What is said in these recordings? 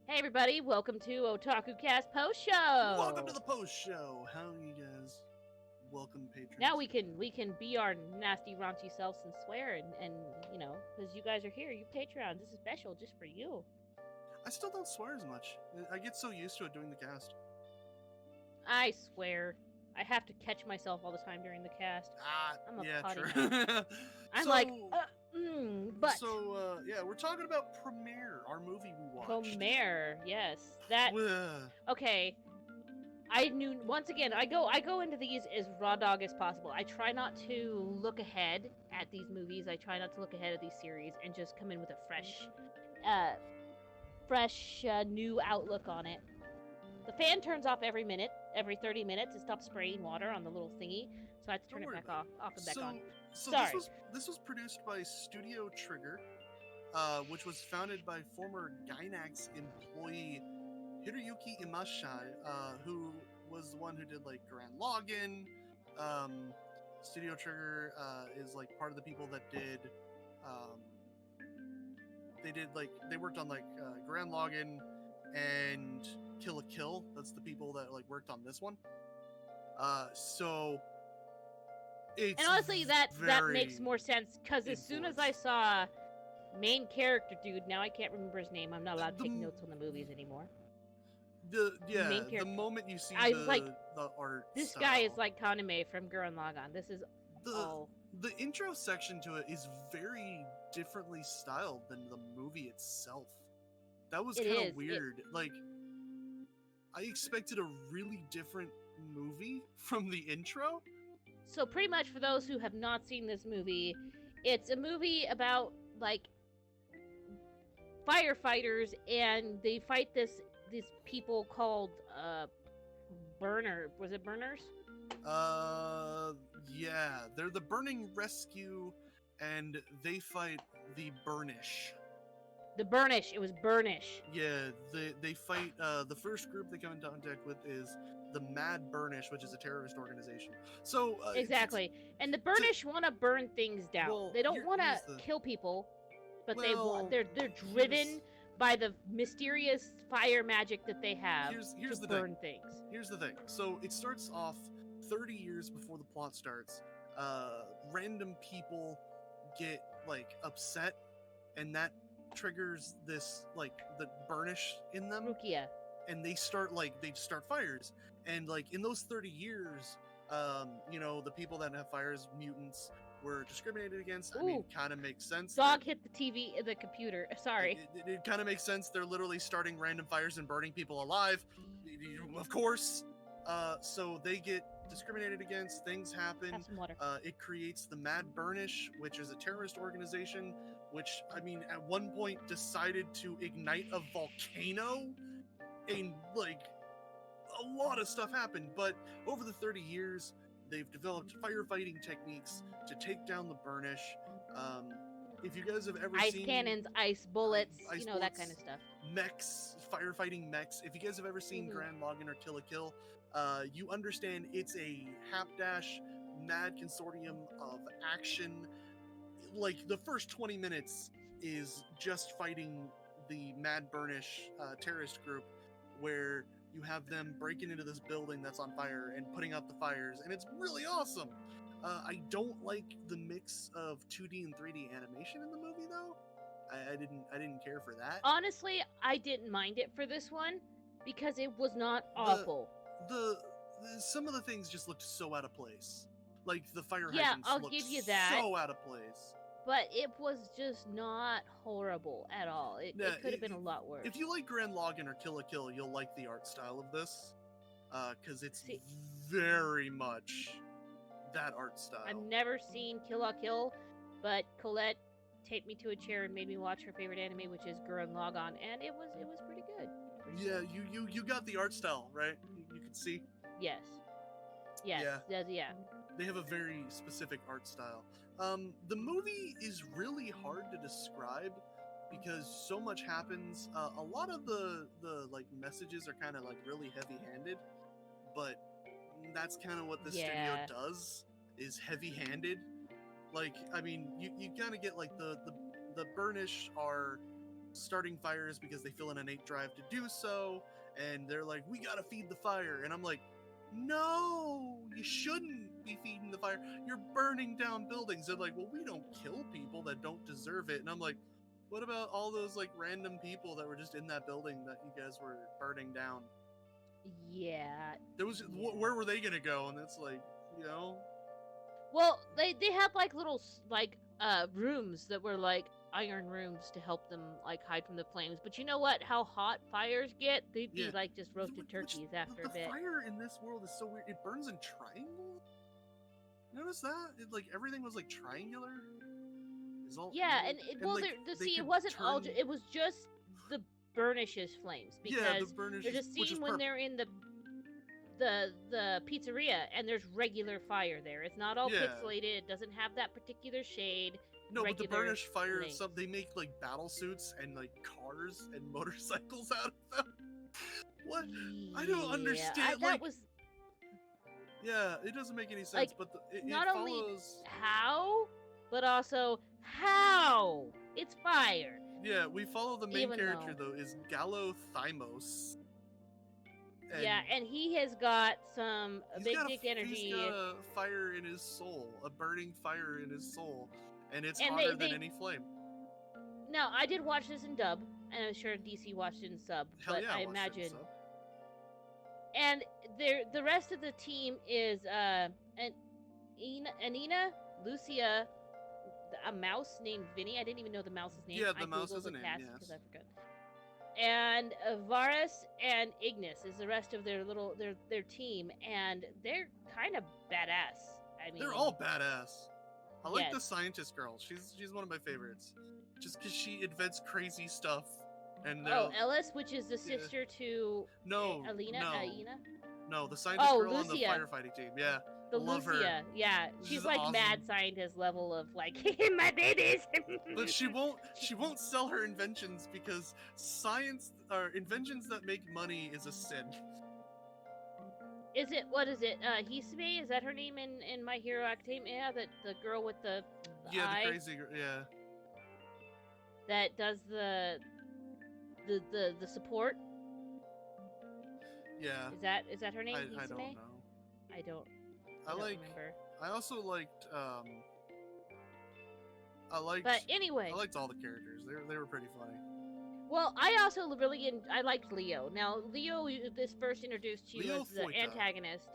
Hey everybody, welcome to Otakucast PostShow. Welcome to the post show. How are you guys? Welcome, patrons. Now we can be our nasty raunchy selves and swear and because you guys are here, you Patreons. This is special just for you. I still don't swear as much. I get so used to it doing the cast. I swear, I have to catch myself all the time during the cast. I'm a Yeah, potty true. mouth. I'm but we're talking about Promare, our movie we watched. Promare, yes, that Ugh. okay. I knew once again. I go into these as raw dog as possible. I try not to look ahead at these movies. I try not to look ahead at these series and just come in with a fresh new outlook on it. The fan turns off every 30 minutes. It stops spraying water on the little thingy, so I have to turn it back off and back on. So Sorry. this was produced by Studio Trigger, which was founded by former Gainax employee Hiroyuki Imashai, who was the one who did like Grand Login. Studio Trigger is like part of the people that did. They worked on like Grand Login and Kill a Kill. That's the people that like worked on this one. So it's and honestly, that makes more sense because as soon as I saw main character dude, now I can't remember his name. I'm not allowed to take notes on the movies anymore. The moment you see the art, this style, guy is like Kaname from Gurren Lagann. This is the intro section to it is very differently styled than the movie itself. That was kind of weird. Like, I expected a really different movie from the intro. So pretty much for those who have not seen this movie, it's a movie about like firefighters, and they fight these people called Was it burners? Yeah, they're the Burning Rescue, and they fight the Burnish. The Burnish. It was Burnish. Yeah, they fight. The first group they come in contact with is the Mad Burnish, which is a terrorist organization. So exactly, and the Burnish want to burn things down. Well, they don't want to kill people, but they're driven by the mysterious fire magic that they have to burn things. Here's the thing. So it starts off 30 years before the plot starts. Random people get like upset, and that triggers this like the burnish in them. Rukia. And they start fires. And like in those 30 years, the people that have fires, mutants, were discriminated against. Ooh. I mean, kind of makes sense. Dog hit the computer. Sorry. It kind of makes sense. They're literally starting random fires and burning people alive. Of course. So they get discriminated against. Things happen. Have some water. It creates the Mad Burnish, which is a terrorist organization, which, I mean, at one point decided to ignite a volcano. And, like, a lot of stuff happened. But over the 30 years, they've developed firefighting techniques to take down the Burnish. If you guys have ever seen... Ice cannons, ice bullets, bullets, that kind of stuff. Mechs, firefighting mechs. If you guys have ever seen Grand Login or Kill a Kill, you understand it's a hapdash, mad consortium of action. Like, the first 20 minutes is just fighting the Mad Burnish terrorist group, where you have them breaking into this building that's on fire and putting out the fires, and it's really awesome. I don't like the mix of 2D and 3D animation in the movie, though. I didn't care for that. Honestly, I didn't mind it for this one because it was not awful. Some of the things just looked so out of place. Like the fire hydrants I'll give you that. So out of place. But it was just not horrible at all. It could have been a lot worse. If you like Grand Login or Kill a Kill, you'll like the art style of this. Because it's very much that art style. I've never seen Kill la Kill, but Colette taped me to a chair and made me watch her favorite anime, which is Gurren Lagann, and it was pretty good. You got the art style, right? You can see? Yes. Yeah. They have a very specific art style. The movie is really hard to describe because so much happens. A lot of the like messages are kind of like really heavy-handed, but that's kind of what the studio does, is heavy-handed. Like, I mean, you kind of get like the Burnish are starting fires because they feel an innate drive to do so, and they're like, we gotta feed the fire. And I'm like, no, you shouldn't be feeding the fire. You're burning down buildings. They're like, well, we don't kill people that don't deserve it. And I'm like, what about all those like random people that were just in that building that you guys were burning down? Yeah. There was where were they gonna go? And it's like, you know. Well, they had like little like rooms that were like iron rooms to help them like hide from the flames. But you know what? How hot fires get, they'd be like just roasted turkeys after a bit. The fire in this world is so weird. It burns in triangles. Notice that? Like everything was like triangular. Yeah, and it wasn't all. It was just the burnishes flames because there's a scene when they're in the pizzeria and there's regular fire there. It's not all pixelated. It doesn't have that particular shade. No, but the burnished fire, they make like battle suits and like cars and motorcycles out of them. What? I don't understand. Yeah, it doesn't make any sense. Like, but it not follows... only how, but also how it's fire. Yeah, we follow the main character though is Gallo Thymos. And he has got some big dick energy. He's got a fire in his soul, a burning fire in his soul, and it's hotter than any flame. Now, I did watch this in dub, and I'm sure DC watched it in sub. Hell but yeah, I imagine. And the rest of the team is Anina, Lucia, a mouse named Vinny. I didn't even know the mouse's name. Yeah, the mouse is a name. Yes. Because I forgot. And Varus and Ignis is the rest of their team, and they're kind of badass. I mean, they're all badass. I like the scientist girl. She's one of my favorites, just because she invents crazy stuff. And Ellis, which is the sister to Aina. No, the scientist girl on the firefighting team. Yeah. Love Lucia, her. Yeah, she's like awesome. Mad scientist level of like my babies. But she won't sell her inventions because science or inventions that make money is a sin. What is it? Hisame, is that her name in My Hero Academia? The girl with the eye? The crazy girl. Yeah. That does the support. Yeah. Is that her name? I don't know. I don't remember. I also liked But anyway, I liked all the characters. They were pretty funny. Well, I also I liked Leo. Now, Leo is first introduced to you as the antagonist.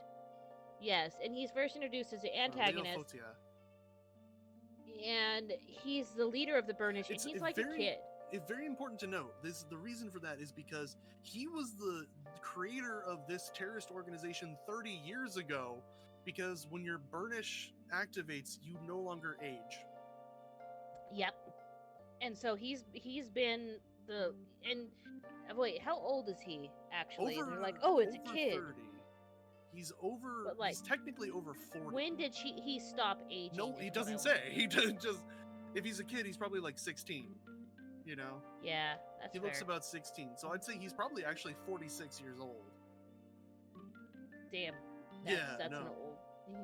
Yes, and he's first introduced as the antagonist. And he's the leader of the Burnish, and he's like a kid. It's very important to note. The reason for that is because he was the creator of this terrorist organization 30 years ago. Because when your Burnish activates, you no longer age. Yep. And so he's been wait, how old is he actually? They're like, it's a kid. 30. He's over. But he's technically over 40. When did he stop aging? No, he doesn't say. He doesn't just. If he's a kid, he's probably like 16. You know. Yeah, that's He looks about 16, so I'd say he's probably actually 46 years old. Damn. He's an old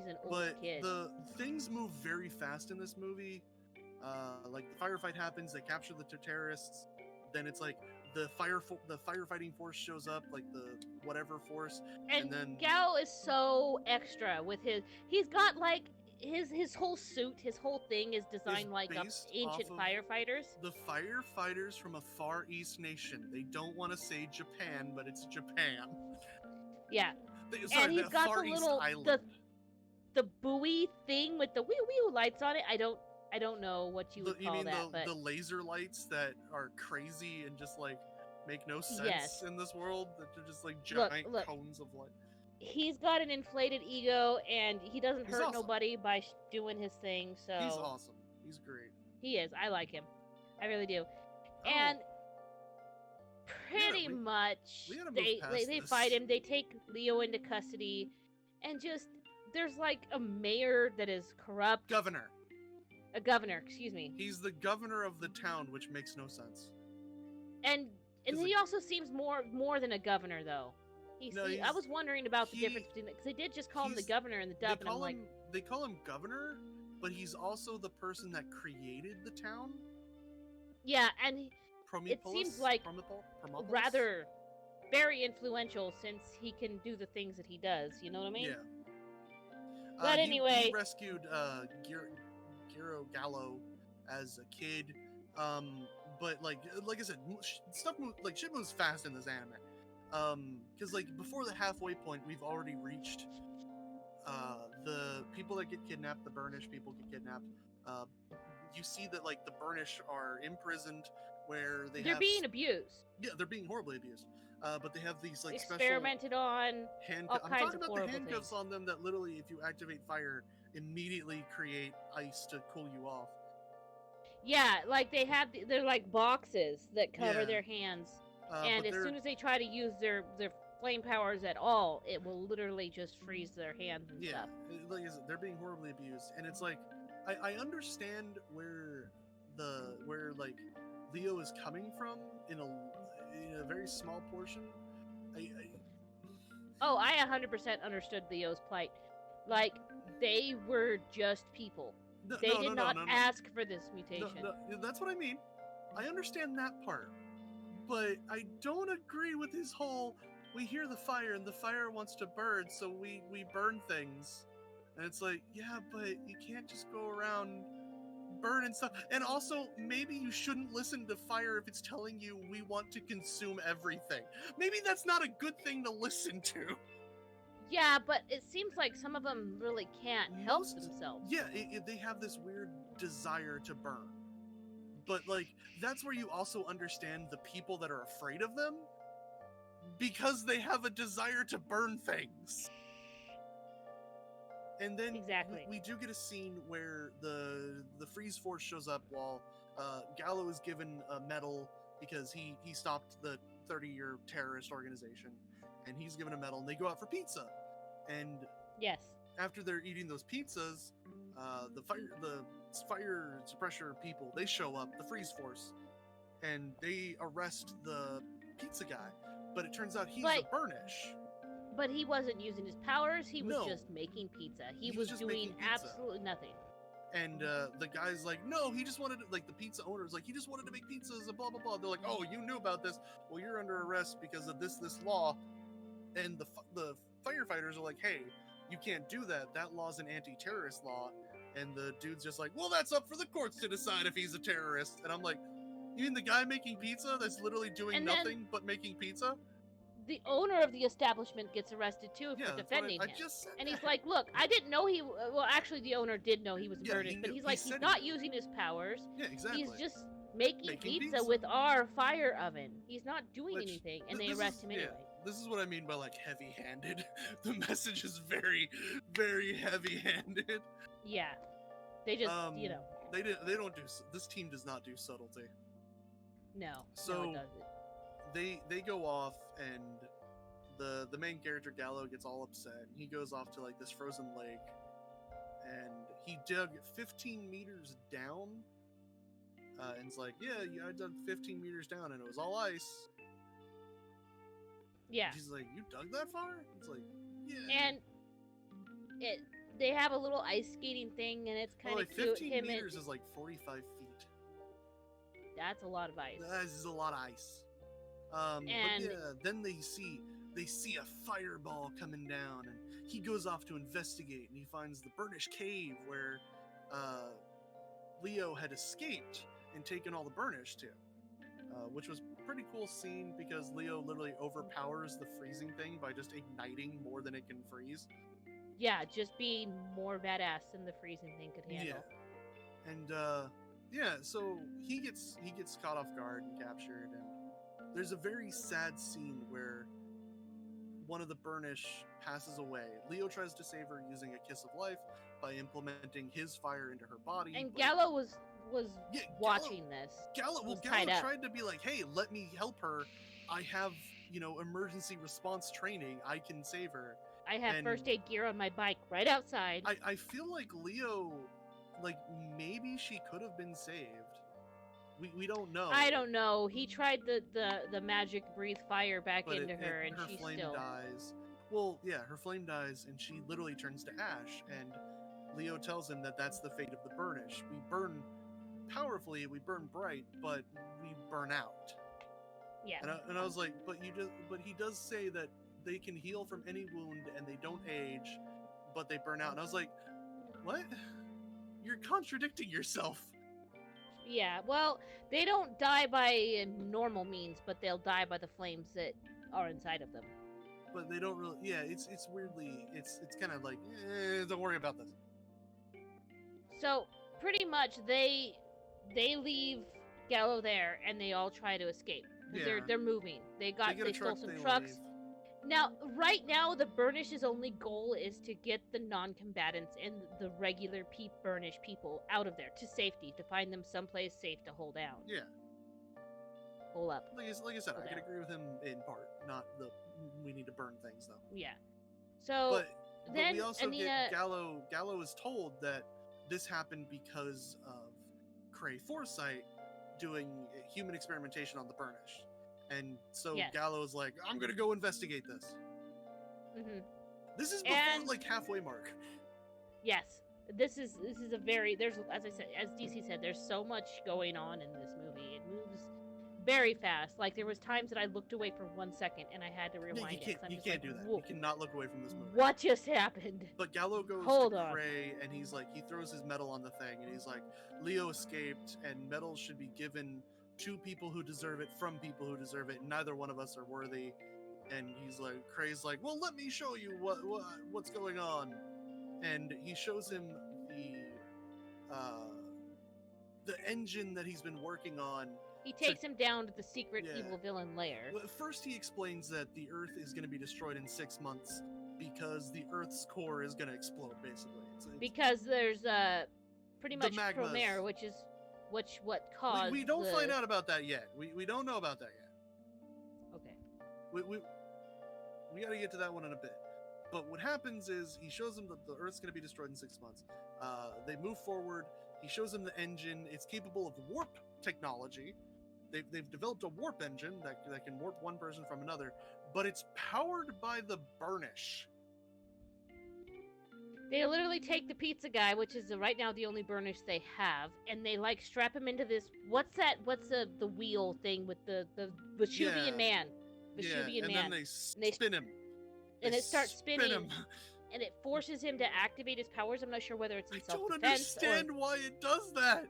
kid. But the things move very fast in this movie. Like the firefight happens, they capture the terrorists. Then it's like the firefighting force shows up, like the whatever force, and then Gao is so extra with he's got like his whole suit, his whole thing is designed like ancient firefighters. The firefighters from a Far East nation. They don't want to say Japan, but it's Japan. Yeah. And he's got the little the buoy thing with the wee lights on it. I don't know what you would call that. The laser lights that are crazy and just like make no sense in this world. That they're just like giant cones of light. He's got an inflated ego, and he doesn't hurt nobody by doing his thing. So he's awesome. He's great. He is. I like him. I really do. And pretty much they fight him. They take Leo into custody, and just there's like a mayor that is corrupt. A governor, excuse me. He's the governor of the town, which makes no sense. And he also seems more than a governor, though. I was wondering about the difference between because they did just call him the governor in the dub, and I'm like, they call him governor, but he's also the person that created the town. Yeah, and it seems like rather very influential since he can do the things that he does. You know what I mean? Yeah. But anyway, he rescued Giro Gallo as a kid. But like I said, shit moves fast in this anime. Because like before the halfway point, we've already reached the people that get kidnapped, the Burnish people get kidnapped. You see that like the Burnish are imprisoned where they're being abused. Yeah, they're being horribly abused. But they have these like experimented on handcuffs. I'm talking about the handcuffs things on them that literally, if you activate fire, immediately create ice to cool you off. Yeah, like they're like boxes that cover their hands, and as soon as they try to use their flame powers at all, it will literally just freeze their hands and stuff. Like I said, they're being horribly abused, and it's like I understand where like Leo is coming from in a very small portion. I 100% understood Leo's plight. Like, they were just people. They did not ask for this mutation. No, that's what I mean. I understand that part. But I don't agree with his whole, we hear the fire and the fire wants to burn, so we burn things. And it's like, yeah, but you can't just go around burning stuff. And also, maybe you shouldn't listen to fire if it's telling you we want to consume everything. Maybe that's not a good thing to listen to. Yeah, but it seems like some of them really can't help themselves. Yeah, they have this weird desire to burn. But, like, that's where you also understand the people that are afraid of them. Because they have a desire to burn things. And then we do get a scene where the Freeze Force shows up while Gallo is given a medal because he stopped the 30-year terrorist organization. And he's given a medal, and they go out for pizza. And after they're eating those pizzas, the fire suppressor people, they show up, the Freeze Force, and they arrest the pizza guy. But it turns out he's a Burnish. But he wasn't using his powers, he was just making pizza. He was doing absolutely nothing. And the guy's like, no, he just wanted to, like, the pizza owner's like, he just wanted to make pizzas and blah, blah, blah. They're like, oh, you knew about this. Well, you're under arrest because of this law. And the firefighters are like, hey, you can't do that. That law's an anti-terrorist law. And the dude's just like, well, that's up for the courts to decide if he's a terrorist. And I'm like, you mean the guy making pizza that's literally doing nothing but making pizza? The owner of the establishment gets arrested too for defending him. And he's like, look, I didn't know he... Well, actually, the owner did know he was Burnish, but he's like, he's not using his powers. Yeah, exactly. He's just making pizza with our fire oven. He's not doing anything, and they arrest him anyway. This is what I mean by, like, heavy-handed. The message is very, very heavy-handed. Yeah. They just, They don't do... This team does not do subtlety. No. So, no, it doesn't. They go off, and the main character, Gallo, gets all upset. And he goes off to, like, this frozen lake. And he dug 15 meters down. And it's like, yeah, I dug 15 meters down, and it was all ice. Yeah. And she's like, you dug that far? It's like, yeah. And they have a little ice skating thing, and it's kind of cute. 15 meters is like 45 feet. That's a lot of ice. That is a lot of ice. But yeah, then they see a fireball coming down, and he goes off to investigate, and he finds the Burnish cave where Leo had escaped and taken all the Burnish to, which was a pretty cool scene because Leo literally overpowers the freezing thing by just igniting more than it can freeze. Yeah, just being more badass than the freezing thing could handle. Yeah. And so he gets caught off guard and captured, and there's a very sad scene where one of the Burnish passes away. Leo tries to save her using a kiss of life by implementing his fire into her body. And Gallo was watching this. Gallo tried to be like, hey, let me help her. I have, emergency response training. I can save her. I have first aid gear on my bike right outside. I feel like Leo, like, maybe she could have been saved. We don't know. I don't know. He tried the magic breathe fire back into her, and she flame still dies. Well, yeah, her flame dies, and she literally turns to ash. And Leo tells him that that's the fate of the Burnish. We burn powerfully, we burn bright, but we burn out. Yeah. And I was like, but he does say that they can heal from any wound and they don't age, but they burn out. And I was like, what? You're contradicting yourself. Yeah, well, they don't die by normal means, but they'll die by the flames that are inside of them. But they don't really. Yeah, it's weirdly. It's kind of like, don't worry about this. So pretty much they leave Gallo there, and they all try to escape. Yeah. They're moving. They stole some trucks. Leave. Now, right now, the Burnish's only goal is to get the non-combatants and the regular Burnish people out of there to safety, to find them someplace safe to hold down. Yeah. Hold up. Like I said, I can agree with him in part. Not the we need to burn things, though. Yeah. So then we also get Gallo. Gallo is told that this happened because of Cray Foresight doing human experimentation on the Burnish. And so Gallo's like, I'm gonna go investigate this. Mm-hmm. This is before like halfway mark. Yes, this is a very as I said, as DC said, there's so much going on in this movie. It moves very fast. Like there was times that I looked away for 1 second and I had to rewind it. You can't do that. You cannot look away from this movie. What just happened? But Gallo goes to Cray and he's like, he throws his medal on the thing and he's like, Leo escaped and medals should be given to people who deserve it from people who deserve it. Neither one of us are worthy. And he's like, Cray's like, well, let me show you what's going on. And he shows him the engine that he's been working on. He takes him down to the secret evil villain lair. Well, first he explains that the Earth is going to be destroyed in 6 months because the Earth's core is going to explode, basically. Because there's pretty much Promare, which is what caused. We don't find out about that yet. We don't know about that yet. Okay. We got to get to that one in a bit. But what happens is he shows them that the Earth's going to be destroyed in 6 months. They move forward. He shows them the engine. It's capable of warp technology. They've developed a warp engine that can warp one person from another, but it's powered by the Burnish. They literally take the pizza guy, which is right now the only Burnish they have, and they like strap him into this. What's the wheel thing with the Veshuvian man? Veshuvian man. And then they spin him. And it starts spinning. And it forces him to activate his powers. I'm not sure whether it's in self-defense. I don't understand why it does that.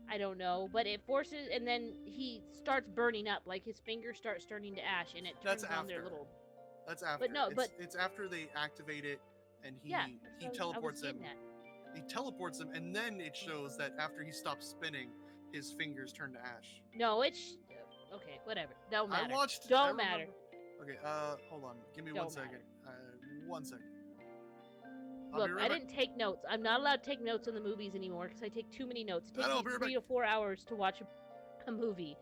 I don't know, but it forces, and then he starts burning up. Like his fingers start turning to ash, and it turns on their little. That's after. But no, it's after they activate it, and he teleports him. He teleports him, and then it shows that after he stops spinning, his fingers turn to ash. No, it's okay. Whatever. Don't matter. Don't matter. Okay. Hold on. Give me 1 second. 1 second. Look, I didn't take notes. I'm not allowed to take notes on the movies anymore because I take too many notes. It takes me 3 to 4 hours to watch a movie.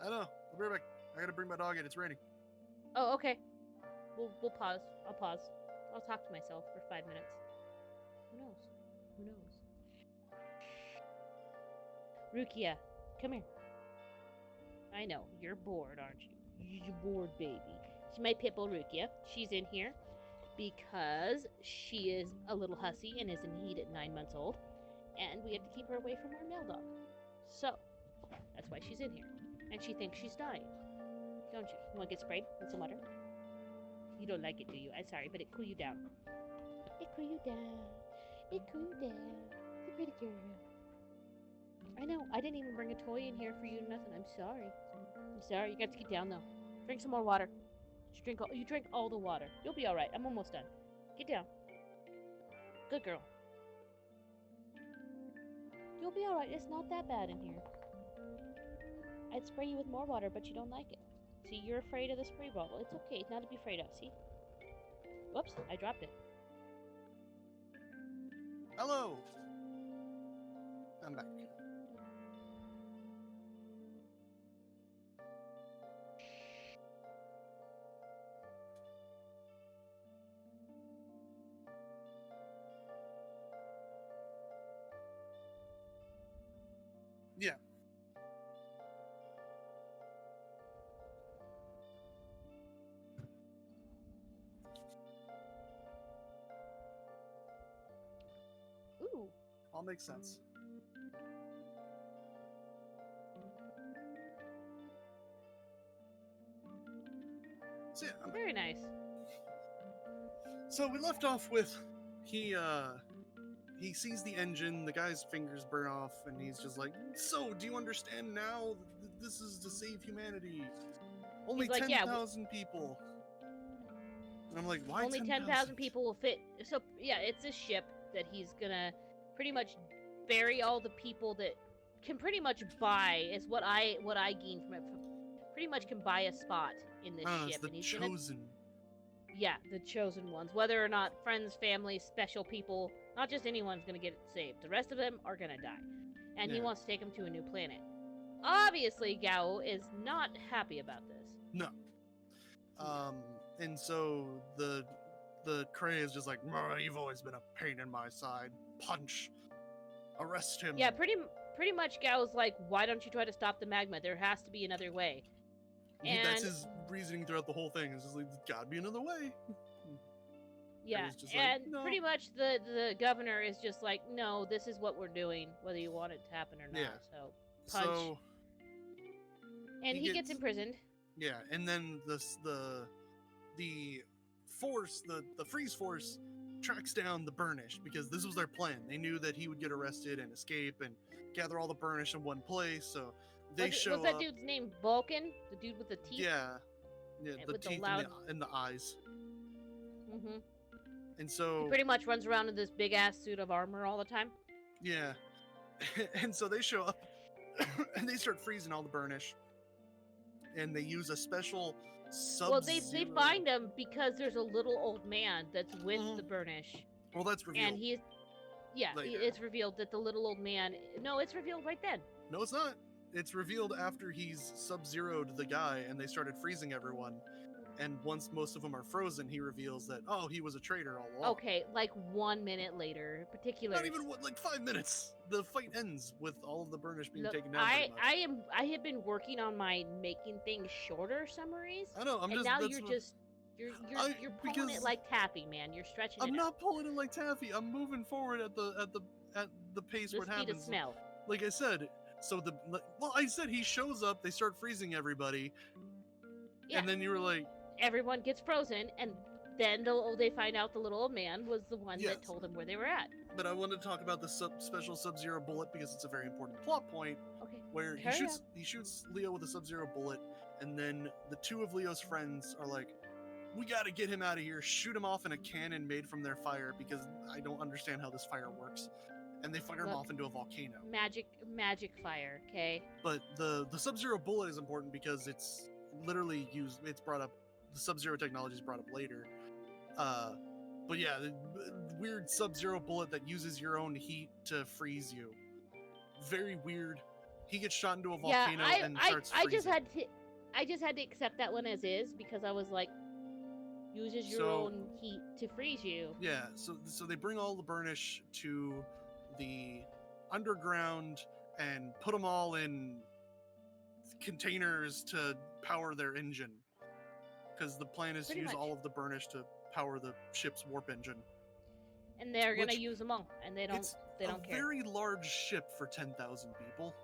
I know. I'll be right back. I gotta bring my dog in. It's raining. Oh, okay. We'll pause. I'll pause. I'll talk to myself for 5 minutes. Who knows? Rukia, come here. I know. You're bored, aren't you? You're bored, baby. She's my pit bull, Rukia. She's in here because she is a little hussy and is in heat at 9 months old, and we have to keep her away from our male dog. So, that's why she's in here. And she thinks she's dying. Don't you? You want to get sprayed with some water? You don't like it, do you? I'm sorry, but it cool you down. It cool you down. It cool you down. It's a pretty girl. I know. I didn't even bring a toy in here for you or nothing. I'm sorry. You got to get down, though. Drink some more water. You drink all the water. You'll be all right. I'm almost done. Get down. Good girl. You'll be all right. It's not that bad in here. I'd spray you with more water, but you don't like it. See, you're afraid of the spray bottle. It's okay. It's not to be afraid of. See? Whoops, I dropped it. Hello. I'm back. Yeah. Ooh. All makes sense. So, yeah, very nice. So we left off with he sees the engine, the guy's fingers burn off, and he's just like, "So, do you understand now? This is to save humanity. Only like, 10,000 people." And I'm like, "Why only 10,000 people will fit?" So yeah, it's a ship that he's gonna pretty much bury all the people that can pretty much buy. Is what I gained from it. Pretty much can buy a spot in this ship, it's the and he's chosen. Yeah, the chosen ones. Whether or not friends, family, special people, not just anyone's gonna get saved. The rest of them are gonna die. And he wants to take them to a new planet. Obviously, Gao is not happy about this. No. And so the Cray is just like, "You've always been a pain in my side. Punch. Arrest him." Yeah, pretty much Gao's like, "Why don't you try to stop the magma? There has to be another way." And that's his reasoning throughout the whole thing. It's just like, "There's gotta be another way." Yeah, and like, no. Pretty much the governor is just like, "No, this is what we're doing, whether you want it to happen or not." Yeah. So punch. So, and he gets imprisoned. Yeah, and then the force, the freeze force, tracks down the Burnish because this was their plan. They knew that he would get arrested and escape and gather all the Burnish in one place. So they show up. Was that dude's name Vulcan? The dude with the teeth? Yeah, the teeth and the eyes. Mm-hmm. And so he pretty much runs around in this big ass suit of armor all the time. Yeah, and so they show up and they start freezing all the Burnish, and they use a special Well, they find him because there's a little old man that's with the Burnish. Well, that's revealed. And it's revealed that the little old man. No, it's revealed right then. No, it's not. It's revealed after he's sub-zeroed the guy and they started freezing everyone. And once most of them are frozen, he reveals that, he was a traitor all along. Okay, like 1 minute later, particularly. Not even like 5 minutes. The fight ends with all of the Burnish being taken down. I have been working on my making things shorter summaries. I know. You're pulling it like taffy, man. You're stretching it. I'm not pulling it like taffy. I'm moving forward at the pace where it happens. The speed of smell. Like I said. So I said he shows up. They start freezing everybody. Yeah. And then you were like, everyone gets frozen, and then they find out the little old man was the one that told them where they were at. But I wanted to talk about the special Sub-Zero bullet because it's a very important plot point. Okay. Where he shoots Leo with a Sub-Zero bullet, and then the two of Leo's friends are like, "We got to get him out of here. Shoot him off in a cannon made from their fire because I don't understand how this fire works." And they fire him off into a volcano. Magic fire, okay? But the Sub-Zero bullet is important because it's literally used. It's brought up. The Sub-Zero technology is brought up later. But yeah, the weird Sub-Zero bullet that uses your own heat to freeze you. Very weird. He gets shot into a volcano and starts freezing. I just had to accept that one as is because I was like, uses your own heat to freeze you. Yeah, so they bring all the Burnish to the underground and put them all in containers to power their engine. Because the plan is to use all of the Burnish to power the ship's warp engine. And they're gonna use them all, and they don't care. It's a very large ship for 10,000 people.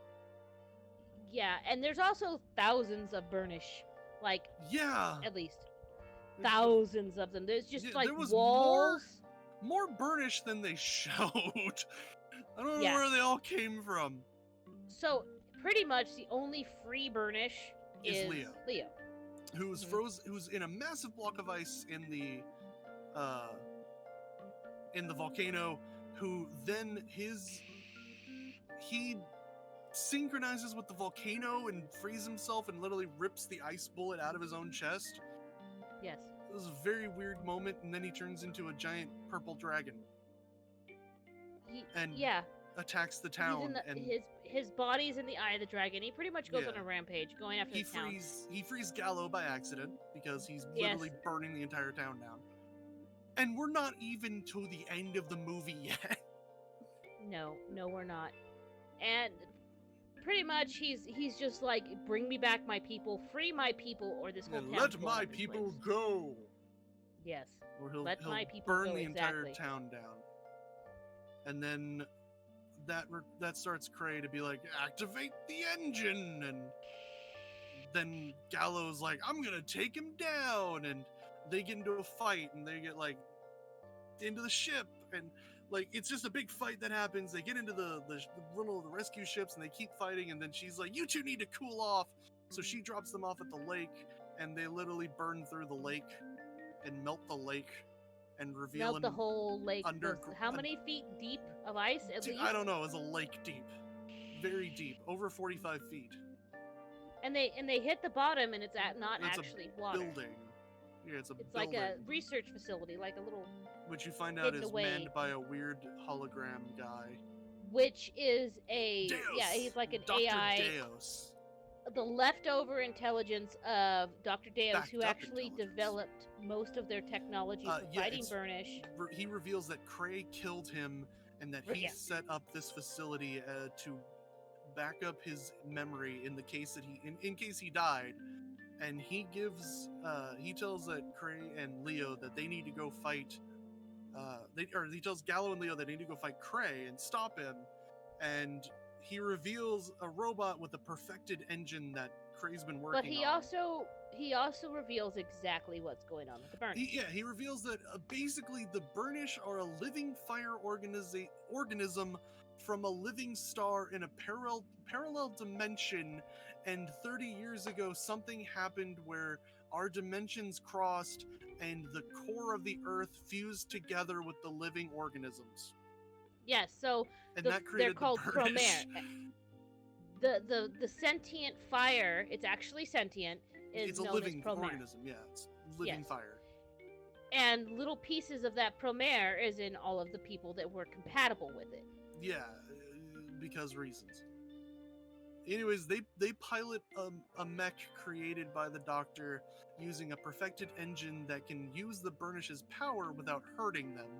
Yeah, and there's also thousands of Burnish, like at least thousands of them. There's just like there was walls. More Burnish than they showed. I don't know where they all came from. So pretty much the only free Burnish is Leo. Who's frozen? Who's in a massive block of ice in the volcano? Who then he synchronizes with the volcano and frees himself and literally rips the ice bullet out of his own chest. Yes. It was a very weird moment, and then he turns into a giant purple dragon. Attacks the town. His body's in the eye of the dragon. He pretty much goes on a rampage, going after the town. He frees Gallo by accident because he's literally burning the entire town down. And we're not even to the end of the movie yet. No, we're not. And pretty much he's just like, bring me back my people, free my people, or this whole town. Let my people go. Yes. Or he'll my people burn the entire town down. And then that starts Cray to be like, activate the engine, and then Gallo's like, I'm gonna take him down, and they get into a fight, and they get like into the ship, and like it's just a big fight that happens. They get into the rescue ships, and they keep fighting, and then she's like, you two need to cool off, so she drops them off at the lake, and they literally burn through the lake and melt the lake and reveal the whole lake. How many feet deep of ice at least? I don't know. It's a lake deep, very deep, over 45 feet. And they hit the bottom, and it's actually water. Building. Yeah, it's building. Like a research facility, like a little. Which you find out is manned by a weird hologram guy. Which is Deus. He's like an Dr. AI. Deus. The leftover intelligence of Dr. Deus, who actually developed most of their technology for fighting Burnish. He reveals that Cray killed him, and that he set up this facility to back up his memory in the case that in case he died. And he tells that Cray and Leo that they need to go fight. He tells Gallo and Leo that they need to go fight Cray and stop him. And he reveals a robot with a perfected engine that Cray's been working on. But he also reveals exactly what's going on with the Burnish. He reveals that basically the Burnish are a living fire organism from a living star in a parallel dimension, and 30 years ago something happened where our dimensions crossed and the core of the earth fused together with the living organisms. Yes, so they're called Promare. The sentient fire, it's actually sentient, is known as Promare. It's a living organism, it's living fire. And little pieces of that Promare is in all of the people that were compatible with it. Yeah, because reasons. Anyways, they pilot a mech created by the Doctor using a perfected engine that can use the Burnish's power without hurting them.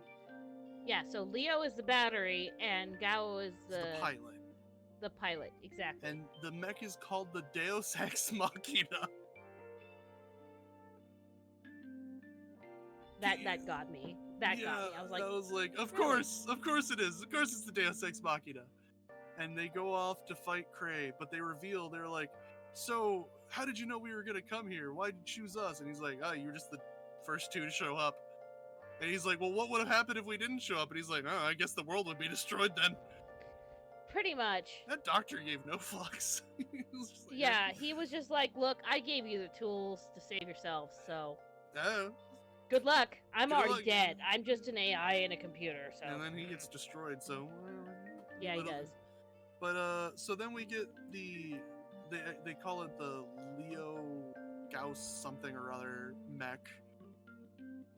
Yeah, so Leo is the battery, and Gao is the pilot. The pilot, exactly. And the mech is called the Deus Ex Machina. That got me. Got me. I was like, of course it is. Of course it's the Deus Ex Machina. And they go off to fight Cray, but they reveal, they're like, so how did you know we were gonna come here? Why'd you choose us? And he's like, you were just the first two to show up. And he's like, well, what would have happened if we didn't show up? And he's like, I guess the world would be destroyed then. Pretty much. That Doctor gave no fucks. He was just like, look, I gave you the tools to save yourselves, so... Good luck. I'm already dead. I'm just an AI in a computer, so... And then he gets destroyed, so... Yeah, he does. But, so then we get they call it the Leo Gauss something or other mech.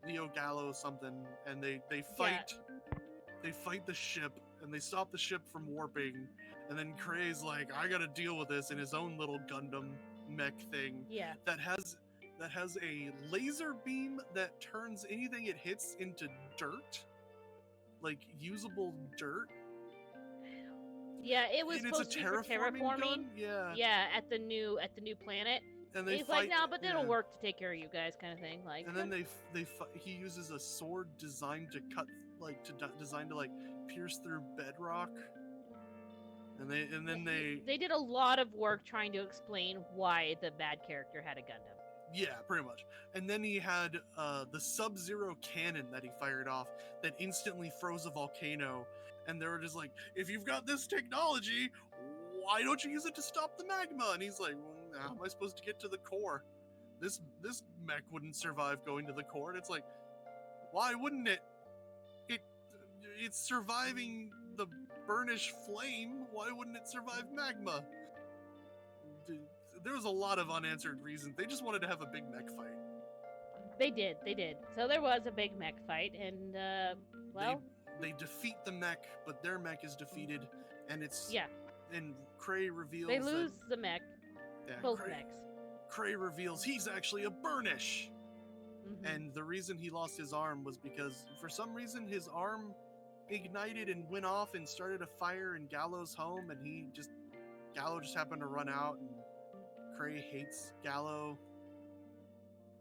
Leo Gallo something, and they fight. Yeah. They fight the ship, and they stop the ship from warping. And then Cray's like, I gotta deal with this in his own little Gundam mech thing. Yeah. That has a laser beam that turns anything it hits into dirt, like usable dirt. Yeah, it was supposed to be for terraforming. Gun? Yeah, at the new planet. And he's like, no, but it'll work to take care of you guys, kind of thing. Like, and then he uses a sword designed to designed to pierce through bedrock. And they did a lot of work trying to explain why the bad character had a Gundam. Yeah, pretty much. And then he had the Sub-Zero cannon that he fired off that instantly froze a volcano. And they were just like, if you've got this technology, why don't you use it to stop the magma? And he's like, well, how am I supposed to get to the core? This mech wouldn't survive going to the core. And it's like, why wouldn't it? It's surviving the burnish flame. Why wouldn't it survive magma? There was a lot of unanswered reasons. They just wanted to have a big mech fight. They did. So there was a big mech fight, and They defeat the mech, but their mech is defeated, and it's... Yeah. And Cray reveals they lose the mech. Yeah, both mechs. Cray reveals he's actually a burnish! Mm-hmm. And the reason he lost his arm was because, for some reason, his arm ignited and went off and started a fire in Gallo's home, and Gallo just happened to run out, and Cray hates Gallo.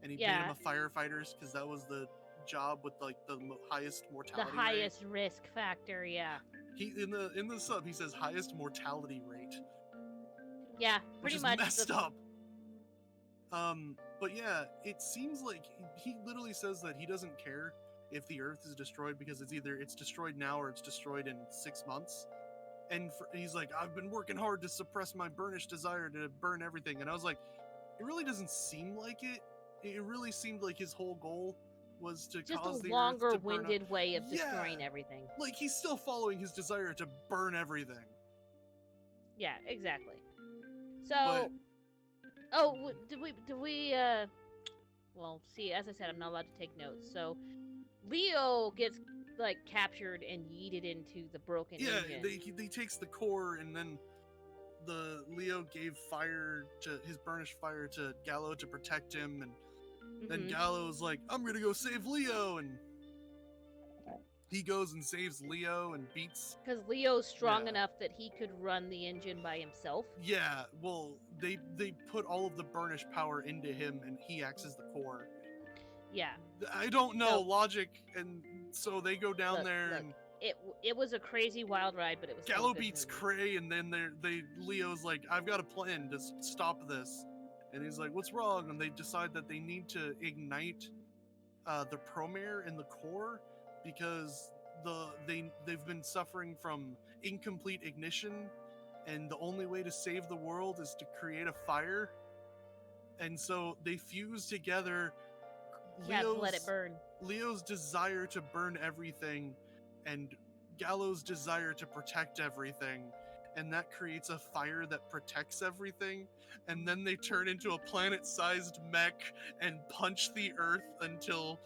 And he made him a firefighter because that was the job with the highest mortality rate. The highest risk factor, yeah. He in the sub he says highest mortality rate. Yeah, pretty much. Messed up. But yeah, it seems like he literally says that he doesn't care if the Earth is destroyed because it's destroyed now or it's destroyed in 6 months. And he's like, I've been working hard to suppress my burnish desire to burn everything. And I was like, it really doesn't seem like it. It really seemed like his whole goal was to just cause a the Earth to burn up. longer-winded way of destroying everything. Like, he's still following his desire to burn everything. Yeah, exactly. So, well, see, as I said, I'm not allowed to take notes. So, Leo gets like captured and yeeted into the broken engine. Yeah, he takes the core, and then Leo gave his burnished fire to Gallo to protect him, and then Gallo's like, I'm gonna go save Leo, and he goes and saves Leo and beats. Because Leo's strong enough that he could run the engine by himself. Yeah, well, they put all of the burnished power into him, and he acts as the core. Yeah. I don't know logic, and so they go down there, and it was a crazy wild ride, but it was. Gallo beats Cray, and then Leo's like, I've got a plan to stop this, and he's like, what's wrong? And they decide that they need to ignite the Promare in the core because they've been suffering from incomplete ignition, and the only way to save the world is to create a fire, and so they fuse together. Let it burn. Leo's desire to burn everything and Gallo's desire to protect everything, and that creates a fire that protects everything, and then they turn into a planet-sized mech and punch the Earth until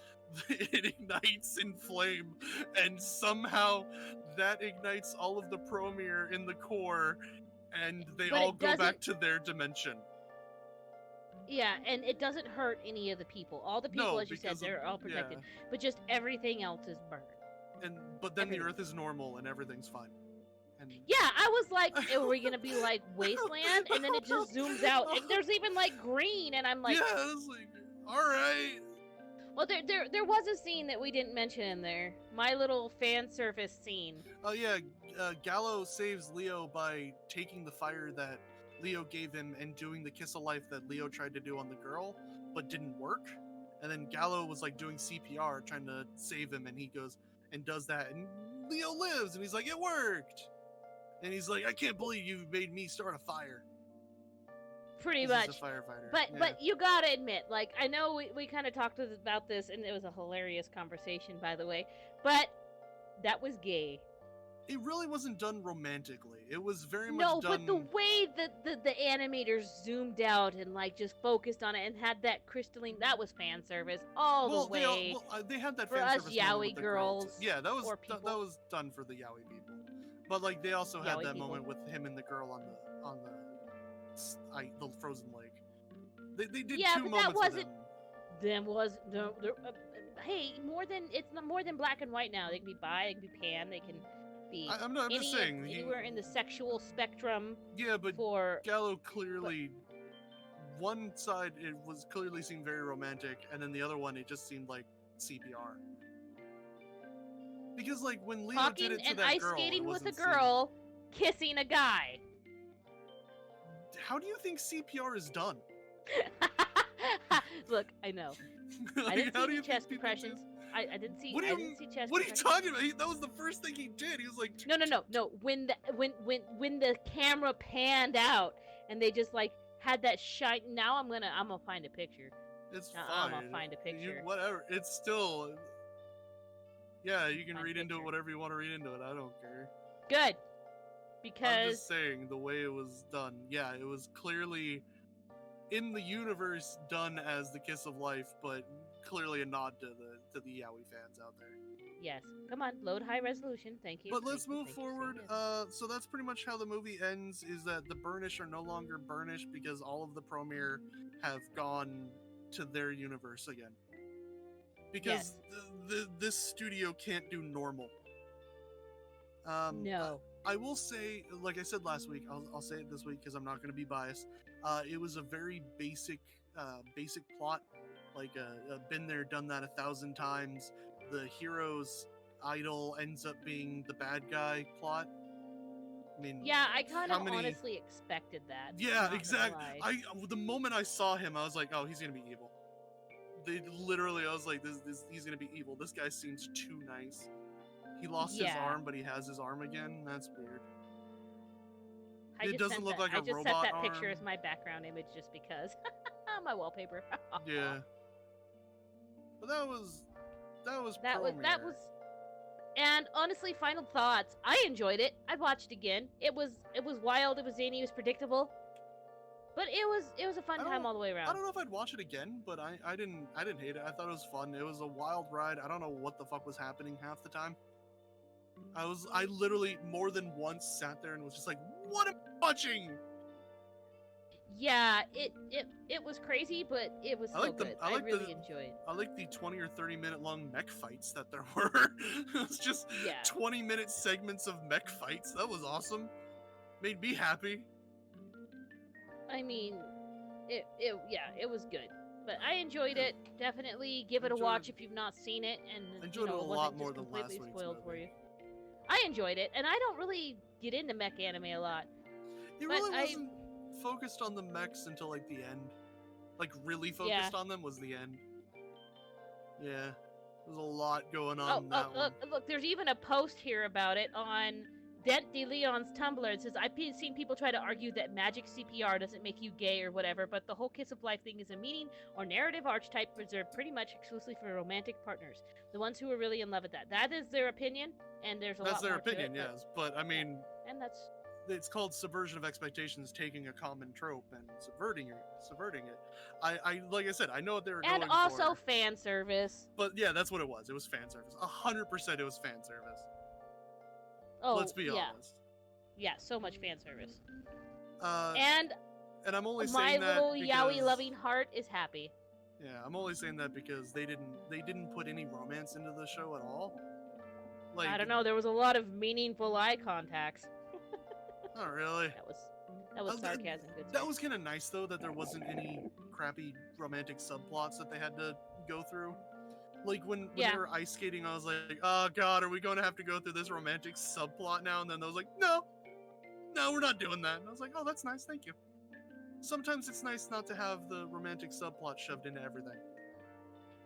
it ignites in flame, and somehow that ignites all of the Promare in the core, and they all go back to their dimension. Yeah, and it doesn't hurt any of the people. All the people, as you said, they're all protected. Yeah. But just everything else is burned. But then the Earth is normal and everything's fine. And yeah, I was like, are we gonna be like Wasteland? And then it just zooms out, and there's even like green, and I'm like, yeah, it's like, all right. Well, there was a scene that we didn't mention in there. My little fan service scene. Oh yeah, Gallo saves Leo by taking the fire that Leo gave him and doing the kiss of life that Leo tried to do on the girl, but didn't work. And then Gallo was like doing CPR, trying to save him, and he goes and does that, and Leo lives, and he's like, it worked. And he's like, I can't believe you made me start a fire. Pretty much. He's a firefighter. But you gotta admit, like, I know we kind of talked about this, and it was a hilarious conversation, by the way, but that was gay. It really wasn't done romantically. It was very much done... No, but the way that the animators zoomed out and, like, just focused on it and had that crystalline... That was fan service all the way. They had that for fan us service yaoi girls. Yeah, that was done for the yaoi people. But, like, they also had that moment with him and the girl on the frozen lake. They did two moments with them. Hey, it's more than black and white now. They can be bi, they can be pan, they can be I'm just saying, anywhere in the sexual spectrum. Yeah, but Gallo clearly, one side it seemed very romantic, and then the other one it just seemed like CPR. Because like when Leo did it to that girl, ice skating with a girl, kissing a guy. How do you think CPR is done? Look, I know. Like, I didn't see chest compressions. I didn't see. I didn't see chest. What are you talking about? That was the first thing he did. He was like, no. When the camera panned out and they just like had that shine. Now I'm gonna find a picture. It's fine. I'm gonna find a picture. Whatever. It's still. Yeah, you can read into it whatever you want to read into it. I don't care. Good. Because I'm just saying the way it was done. Yeah, it was clearly in the universe done as the kiss of life, but clearly a nod to the yaoi fans out there. Yes. Come on, load high resolution. Thank you. But let's move forward. So that's pretty much how the movie ends, is that the Burnish are no longer Burnish because all of the Promare have gone to their universe again. Because this studio can't do normal. No. I will say, like I said last week, I'll say it this week because I'm not going to be biased. It was a very basic plot, like been there, done that 1,000 times. The hero's idol ends up being the bad guy plot. I mean, yeah, I kind of honestly expected that. Yeah, exactly. The moment I saw him, I was like, oh, he's gonna be evil. I was like, he's gonna be evil. This guy seems too nice. He lost his arm, but he has his arm again. That's weird. It doesn't look like a robot arm. I just set that picture as my background image just because. My wallpaper. Yeah. But that was and honestly, final thoughts. I enjoyed it. I watched again. It was wild, it was zany, it was predictable. But it was a fun time all the way around. I don't know if I'd watch it again, but I didn't hate it. I thought it was fun. It was a wild ride. I don't know what the fuck was happening half the time. I literally more than once sat there and was just like, what am I watching? Yeah, it was crazy, but it was so good. I really enjoyed it. I like the 20 or 30 minute long mech fights that there were. It was just 20-minute segments of mech fights. That was awesome. Made me happy. I mean, it was good. But I enjoyed it. Definitely give it a watch if you've not seen it, and enjoyed it a lot more than last week's spoiled for you. I enjoyed it, and I don't really get into mech anime a lot. It really wasn't focused on the mechs until like the end. Like really focused on them was the end. Yeah, there's a lot going on. Look, there's even a post here about it on Dent de Leon's Tumblr. It says, I've seen people try to argue that magic CPR doesn't make you gay or whatever, but the whole kiss of life thing is a meaning or narrative archetype reserved pretty much exclusively for romantic partners, the ones who are really in love with that. That is their opinion, and there's a lot more to it. That's their opinion, yes, but I mean, and that's it's called subversion of expectations, taking a common trope and subverting it. I like I said, I know what they were going for. And also fan service. But yeah, that's what it was. It was fan service. 100% it was fan service. Oh, let's be honest. Yeah, so much fan service. And I'm only saying that my little yaoi loving heart is happy. Yeah, I'm only saying that because they didn't put any romance into the show at all. Like, I don't know, there was a lot of meaningful eye contacts. Not really. That was sarcasm. That was kind of nice though, that there wasn't any crappy romantic subplots that they had to go through. Like when they were ice skating, I was like, oh god, are we going to have to go through this romantic subplot now? And then I was like, no, we're not doing that. And I was like, oh, that's nice, thank you. Sometimes it's nice not to have the romantic subplot shoved into everything.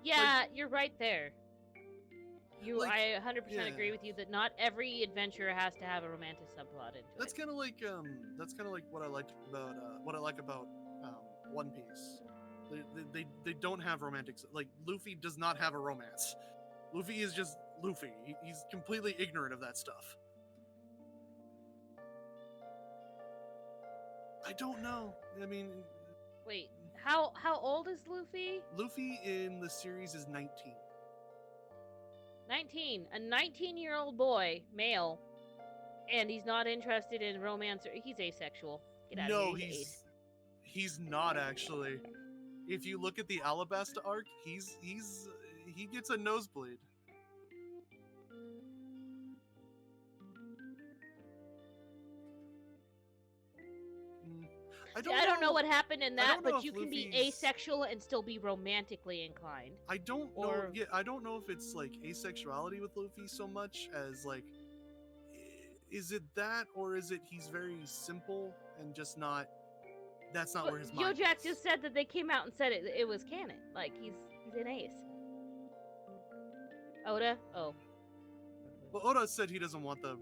Yeah, you're right there. I 100% agree with you that not every adventure has to have a romantic subplot into it. That's kind of like what I like about One Piece. They don't have romantics. Like Luffy does not have a romance. Luffy is just Luffy. He's completely ignorant of that stuff. I don't know. I mean, wait, how old is Luffy? Luffy in the series is 19. 19, a 19-year-old boy, male, and he's not interested in romance. He's asexual. Get out of here. He's not actually. If you look at the Alabasta arc, he gets a nosebleed. I don't know what happened in that, but you can be asexual and still be romantically inclined. I don't know. Yeah, I don't know if it's like asexuality with Luffy so much as like, is it that, or is it he's very simple and just not? That's not where his mind is. Jack just said that they came out and said it was canon. Like he's an ace. Oda? Oh. Well, Oda said he doesn't want the